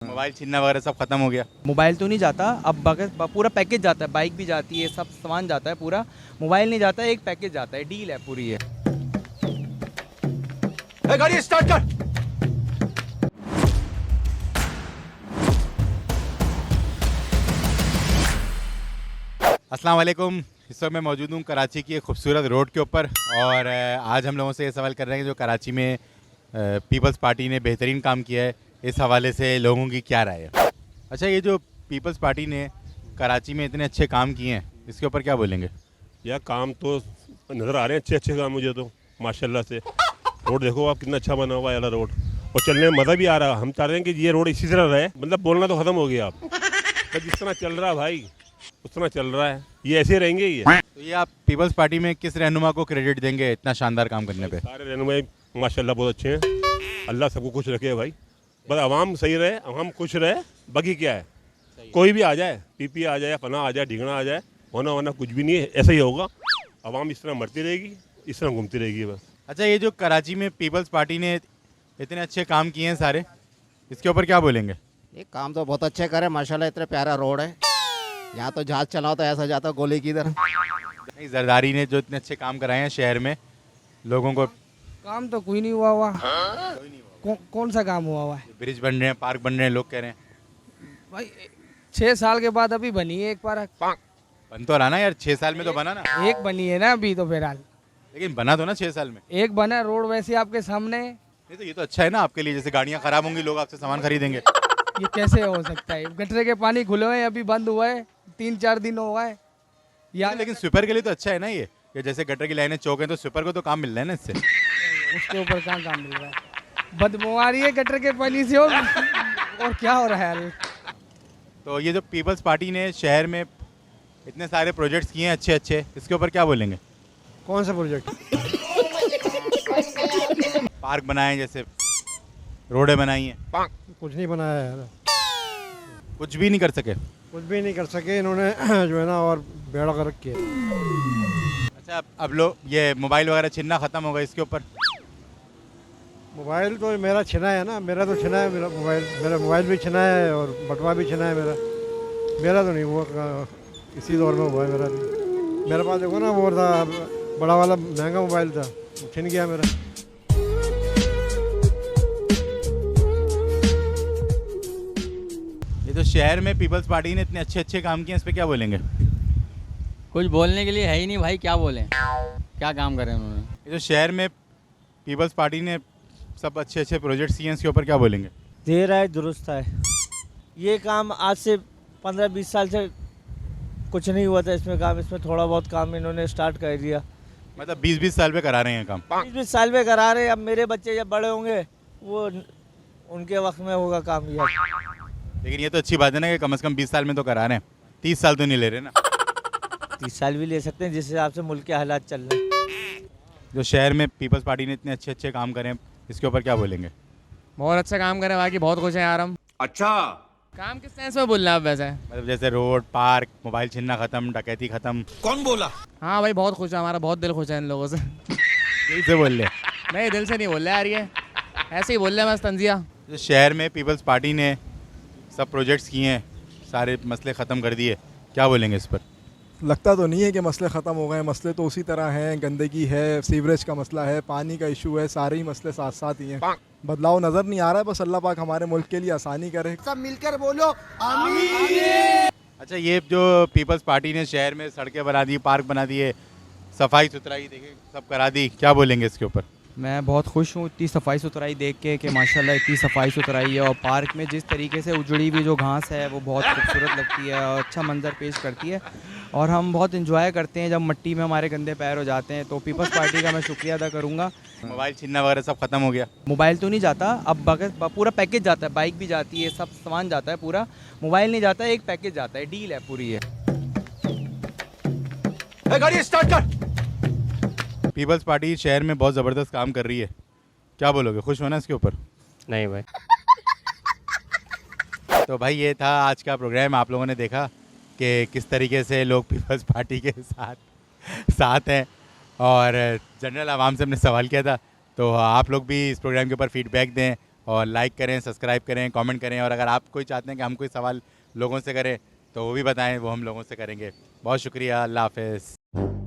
Mobile छीनना वगैरह सब खत्म हो गया। मोबाइल तो नहीं जाता, अब पूरा पैकेज जाता है, बाइक भी जाती है, सब सामान जाता है पूरा। मोबाइल नहीं जाता, एक पैकेज जाता है, डील है पूरी है। गाड़ी स्टार्ट कर। अस्सलाम वालेकुम। इस वक्त मैं मौजूद हूँ कराची की एक खूबसूरत रोड के ऊपर और आज हम लोगों से ये सवाल कर रहे हैं कि जो कराची में पीपल्स पार्टी ने बेहतरीन काम किया है, इस हवाले से लोगों की क्या राय है। अच्छा, ये जो पीपल्स पार्टी ने कराची में इतने अच्छे काम किए हैं, इसके ऊपर क्या बोलेंगे? यार काम तो नज़र आ रहे हैं, अच्छे अच्छे काम मुझे तो माशाल्लाह से। रोड देखो आप कितना अच्छा बना हुआ है वाला रोड, और चलने में मज़ा भी आ रहा है। हम चाह रहे हैं कि ये रोड इसी तरह रहे, मतलब बोलना तो ख़त्म हो गया आप। तो जिस तरह चल रहा है भाई उस तरह चल रहा है, ये ऐसे रहेंगे ही है। तो ये आप पीपल्स पार्टी में किस रहनुमा को क्रेडिट देंगे इतना शानदार काम करने पे? सारे रहनुमाई माशाल्लाह बहुत अच्छे हैं, अल्लाह सबको खुश रखे भाई। बस आवाम सही रहे, आवाम खुश रहे, बाकी क्या है। कोई भी आ जाए, पीपी आ जाए, पना आ जाए, ढिंगना आ जाए, होना कुछ भी नहीं है, ऐसा ही होगा। आवाम इस तरह मरती रहेगी, इस तरह घूमती रहेगी बस। अच्छा, ये जो कराची में पीपल्स पार्टी ने इतने अच्छे काम किए हैं सारे, इसके ऊपर क्या बोलेंगे? ये काम तो बहुत अच्छे करे माशाल्लाह, इतना प्यारा रोड है। यहाँ तो जहाज चलाओ तो ऐसा जाता गोली की तरह। नहीं, जरदारी ने जो इतने अच्छे काम कराए हैं शहर में लोगों को। काम तो कोई नहीं हुआ कौन सा काम हुआ है ब्रिज बन रहे हैं, पार्क बन रहे हैं, लोग कह रहे हैं। भाई? 6 साल के बाद अभी बनी है एक पार्क। बन तो रहा ना यार, 6 साल में तो बना ना। एक बनी है ना अभी तो फिलहाल, लेकिन बना तो ना 6 साल में। एक बना रोड वैसे आपके सामने। नहीं तो ये तो अच्छा है ना आपके लिए, जैसे गाड़ियाँ खराब होंगी लोग आपसे सामान खरीदेंगे। ये कैसे हो सकता है? गटरे के पानी खुले हुए हैं, अभी बंद हुआ है, 3-4 दिन हुआ है यार। लेकिन स्वीपर के लिए तो अच्छा है ना ये, कि जैसे गटर की लाइनें चौक हैं तो स्वीपर को तो काम मिल रहा है ना इससे। उसके ऊपर कहाँ काम मिल रहा है? बदबू आ रही है गटर के पानी से और क्या हो रहा है? तो ये जो पीपल्स पार्टी ने शहर में इतने सारे प्रोजेक्ट्स किए हैं अच्छे अच्छे, इसके ऊपर क्या बोलेंगे? कौन सा प्रोजेक्ट? पार्क बनाए, जैसे रोडें बनाई हैं। कुछ नहीं बनाया यार, कुछ भी नहीं कर सके। कुछ भी नहीं कर सके इन्होंने जो है ना, और बेड़ा गर्क किया। अच्छा, अब लोग ये मोबाइल वगैरह छीनना ख़त्म होगा, इसके ऊपर? मोबाइल तो मेरा छिना है ना, मेरा तो छिना है, मेरा मोबाइल भी छिना है और बटवा भी छिना है मेरा तो नहीं हुआ, इसी दौर में हुआ है मेरा भी। मेरे पास देखो ना वो था बड़ा वाला महंगा मोबाइल था, छिन गया मेरा। ये तो शहर में पीपल्स पार्टी ने इतने अच्छे अच्छे काम किए हैं, इस पर क्या बोलेंगे? कुछ बोलने के लिए है ही नहीं भाई, क्या बोलें, क्या काम करें उन्होंने। ये जो शहर में पीपल्स पार्टी ने सब अच्छे अच्छे प्रोजेक्ट्स किए हैं, इसके ऊपर क्या बोलेंगे? देर है दुरुस्त है। ये काम आज से 15-20 साल से कुछ नहीं हुआ था इसमें काम, इसमें थोड़ा बहुत काम इन्होंने स्टार्ट कर दिया। मतलब 20-20 साल पे करा रहे हैं काम। 20-20 साल में करा रहे हैं, अब मेरे बच्चे जब बड़े होंगे वो उनके वक्त में होगा काम ये। लेकिन ये तो अच्छी बात है ना कि कम से कम 20 साल में तो करा रहे हैं, 30 साल तो नहीं ले रहे ना। 30 साल भी ले सकते हैं जिस हिसाब से मुल्क के हालात चल रहे हैं। जो शहर में पीपल्स पार्टी ने इतने अच्छे अच्छे काम करे हैं, इसके ऊपर क्या बोलेंगे? बहुत अच्छा काम करे, बाकी बहुत खुश हैं यार हम। अच्छा, काम किस सेंस में बोल रहे हैं आप वैसे? मतलब जैसे रोड, पार्क, मोबाइल छीनना खत्म, डकैती खत्म। कौन बोला? हाँ भाई बहुत खुश है, हमारा बहुत दिल खुश है इन लोगों से। यही से बोल रहे? नहीं, दिल से नहीं बोल रहे यार, ये ऐसे ही बोल रहे हैं बस तंजिया। जो शहर में पीपल्स पार्टी ने सब प्रोजेक्ट्स किए हैं, सारे मसले ख़त्म कर दिए, क्या बोलेंगे इस पर? लगता तो नहीं है कि मसले ख़त्म हो गए, मसले तो उसी तरह हैं। गंदगी है, सीवरेज का मसला है, पानी का इशू है, सारे ही मसले साथ साथ ही हैं। बदलाव नज़र नहीं आ रहा है, बस अल्लाह पाक हमारे मुल्क के लिए आसानी करे। सब मिलकर बोलो आमीन। अच्छा, ये जो पीपल्स पार्टी ने शहर में सड़कें बना दी, पार्क बना दिए, सफाई सुथराई देखिए सब करा दी, क्या बोलेंगे इसके ऊपर? मैं बहुत खुश हूँ इतनी सफाई सुथराई देख के कि माशाल्लाह इतनी सफाई सुथराई है। और पार्क में जिस तरीके से उजड़ी हुई जो घास है वो बहुत खूबसूरत लगती है और अच्छा मंजर पेश करती है, और हम बहुत इंजॉय करते हैं जब मिट्टी में हमारे गंदे पैर हो जाते हैं। तो पीपल्स पार्टी का मैं शुक्रिया अदा करूँगा। मोबाइल छीनना वगैरह सब खत्म हो गया। मोबाइल तो नहीं जाता, अब पूरा पैकेज जाता है, बाइक भी जाती है, सब सामान जाता है पूरा। मोबाइल नहीं जाता, एक पैकेज जाता है, डील है पूरी है। गाड़ी स्टार्ट कर। पीपल्स पार्टी शहर में बहुत ज़बरदस्त काम कर रही है, क्या बोलोगे? खुश होना इसके ऊपर? नहीं भाई। तो भाई ये था आज का प्रोग्राम। आप लोगों ने देखा कि किस तरीके से लोग पीपल्स पार्टी के साथ हैं, और जनरल आवाम से हमने सवाल किया था। तो आप लोग भी इस प्रोग्राम के ऊपर फीडबैक दें और लाइक करें, सब्सक्राइब करें, कमेंट करें, और अगर आप कोई चाहते हैं कि हम कोई सवाल लोगों से करें तो वो भी बताएं, वो हम लोगों से करेंगे। बहुत शुक्रिया, अल्लाह हाफ़िज़।